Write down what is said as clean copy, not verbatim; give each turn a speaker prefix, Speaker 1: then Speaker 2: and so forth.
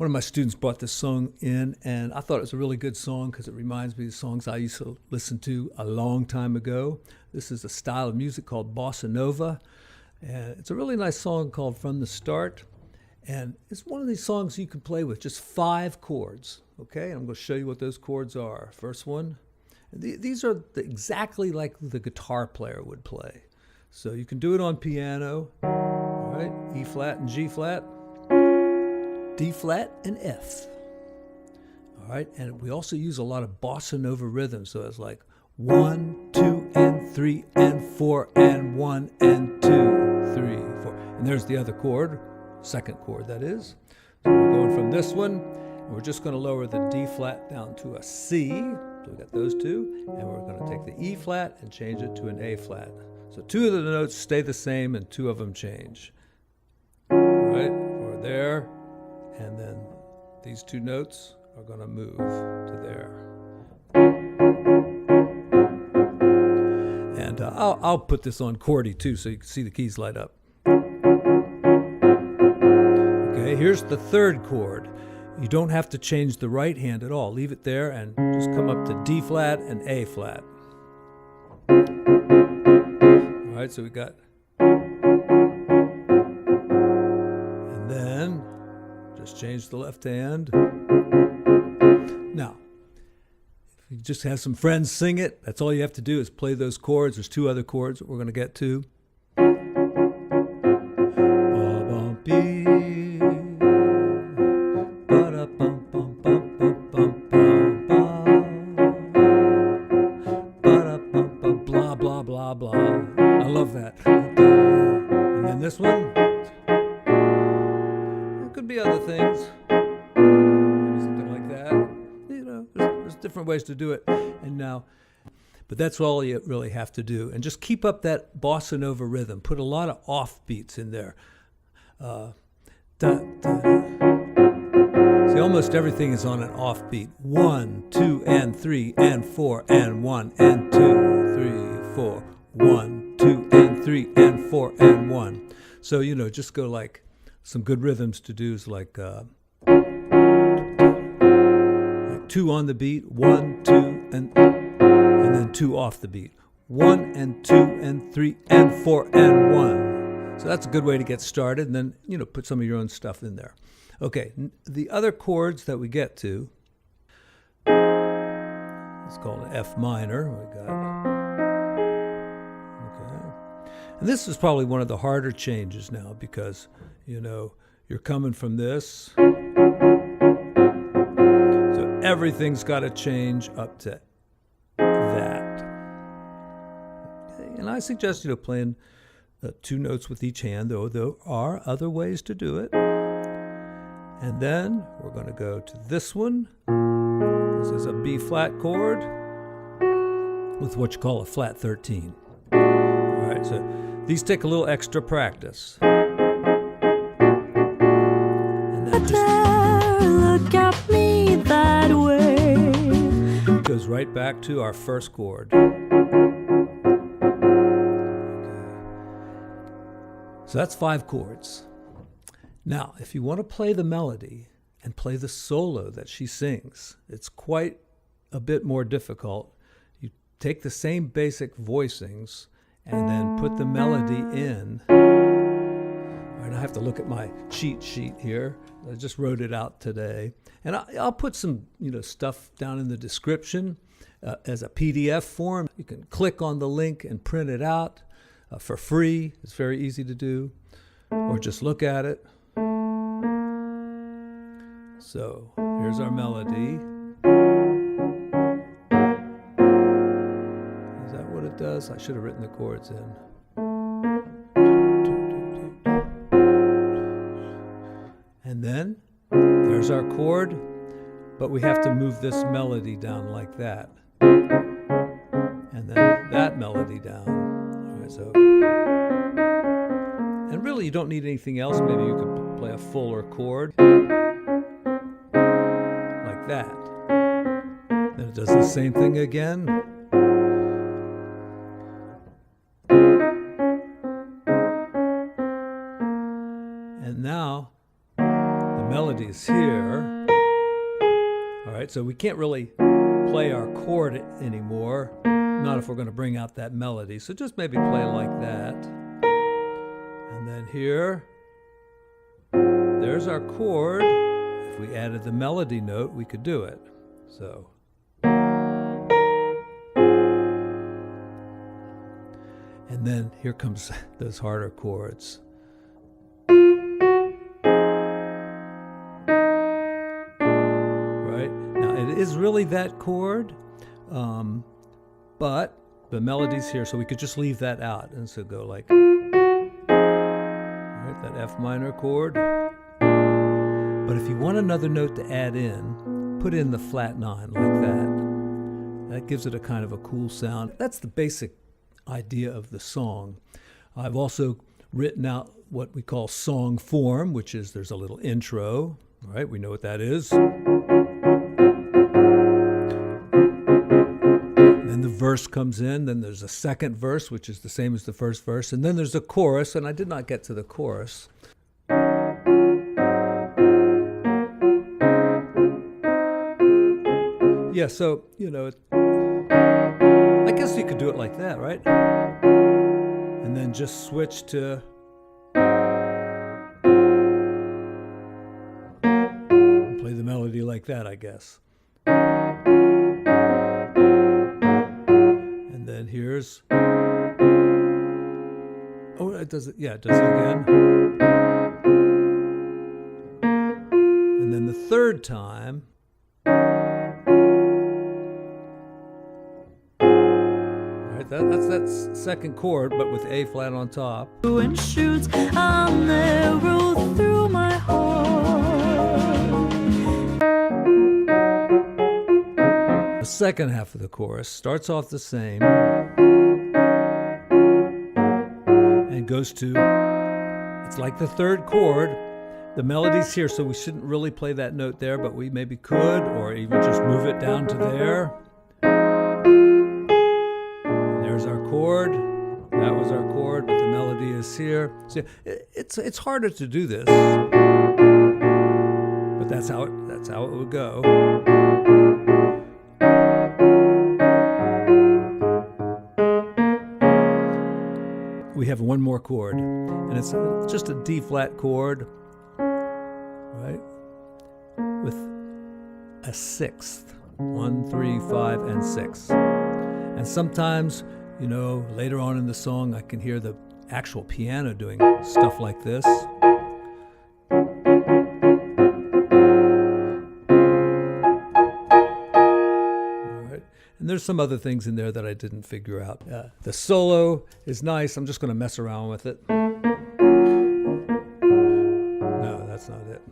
Speaker 1: One of my students brought this song in, and I thought it was a really good song because it reminds me of songs I used to listen to a long time ago. This is a style of music called bossa nova, and it's a really nice song called From the Start. And it's one of these songs you can play with just 5 chords, okay? And I'm going to show you what those chords are. First one, these are exactly like the guitar player would play. So you can do it on piano, all right? E flat and G flat, D flat and F, all right? And we also use a lot of bossa nova rhythms, so it's like 1, 2, and 3, and 4, and 1, and 2, 3, 4. And there's the other chord, second chord that is. So we're going from this one, and we're just going to lower the D flat down to a C. So we got those two, and we're going to take the E flat and change it to an A flat. So 2 of the notes stay the same, and 2 of them change. All right, we're there. And then these 2 notes are going to move to there. And I'll put this on chordy too so you can see the keys light up. Okay, here's the third chord. You don't have to change the right hand at all. Leave it there and just come up to D flat and A flat. All right, so we got... And then... just change the left hand. Now, if you just have some friends sing it, that's all you have to do is play those chords. There's 2 other chords that we're going to get to. Blah, blah, blah, blah. I love that. And then this one. Could be other things, maybe something like that. You know, there's different ways to do it. And now, but that's all you really have to do. And just keep up that bossa nova rhythm. Put a lot of offbeats in there. Da, da, da. See, almost everything is on an offbeat. 1, 2, and 3, and 4, and 1, and 2, 3, 4. 1, 2, and 3, and 4, and 1. So, you know, just go like some good rhythms to do is like 2 on the beat, 1, 2, and then 2 off the beat. 1 and 2 and 3 and 4 and 1. So that's a good way to get started, and then, you know, put some of your own stuff in there. Okay, the other chords that we get to, it's called an F minor. We got, okay. And this is probably one of the harder changes now because, you know, you're coming from this. So everything's got to change up to that. Okay. And I suggest, you know, playing 2 notes with each hand, though there are other ways to do it. And then we're going to go to this one. This is a B flat chord with what you call a flat 13. All right, so these take a little extra practice. And then just
Speaker 2: look at me that way.
Speaker 1: It goes right back to our first chord. Okay. So that's 5 chords. Now, if you want to play the melody and play the solo that she sings, it's quite a bit more difficult. You take the same basic voicings and then put the melody in. All right, I have to look at my cheat sheet here. I just wrote it out today. And I'll put some, you know, stuff down in the description as a PDF form. You can click on the link and print it out for free. It's very easy to do. Or just look at it. So here's our melody. Is that what it does? I should have written the chords in. And then there's our chord, but we have to move this melody down like that. And then that melody down. All right, so, and really you don't need anything else. Maybe you could play a fuller chord. That. Then it does the same thing again. And now the melody is here. All right, so we can't really play our chord anymore, not if we're going to bring out that melody. So just maybe play like that. And then here, there's our chord. If we added the melody note, we could do it. So. And then here comes those harder chords. Right? Now it is really that chord, but the melody's here, so we could just leave that out. And so go like, right, that F minor chord. But if you want another note to add in, put in the flat 9 like that. That gives it a kind of a cool sound. That's the basic idea of the song. I've also written out what we call song form, which is there's a little intro, right? We know what that is. Then the verse comes in, then there's a second verse, which is the same as the first verse, and then there's a chorus, and I did not get to the chorus. Yeah, so, you know, I guess you could do it like that, right? And then just switch to play the melody like that, I guess. And then here's, oh, it does it, yeah, it does it again. And then the third time, that's that second chord, but with A flat on top.
Speaker 2: And shoots an arrow through my heart.
Speaker 1: The second half of the chorus starts off the same and goes to, it's like the third chord. The melody's here, so we shouldn't really play that note there, but we maybe could, or even just move it down to there. There's our chord. That was our chord, but the melody is here. So it's harder to do this, but that's how it would go. We have one more chord, and it's just a D flat chord, right, with a sixth. 1, 3, 5, and 6. And sometimes, you know, later on in the song, I can hear the actual piano doing stuff like this. All right. And there's some other things in there that I didn't figure out. The solo is nice. I'm just going to mess around with it. No, that's not it.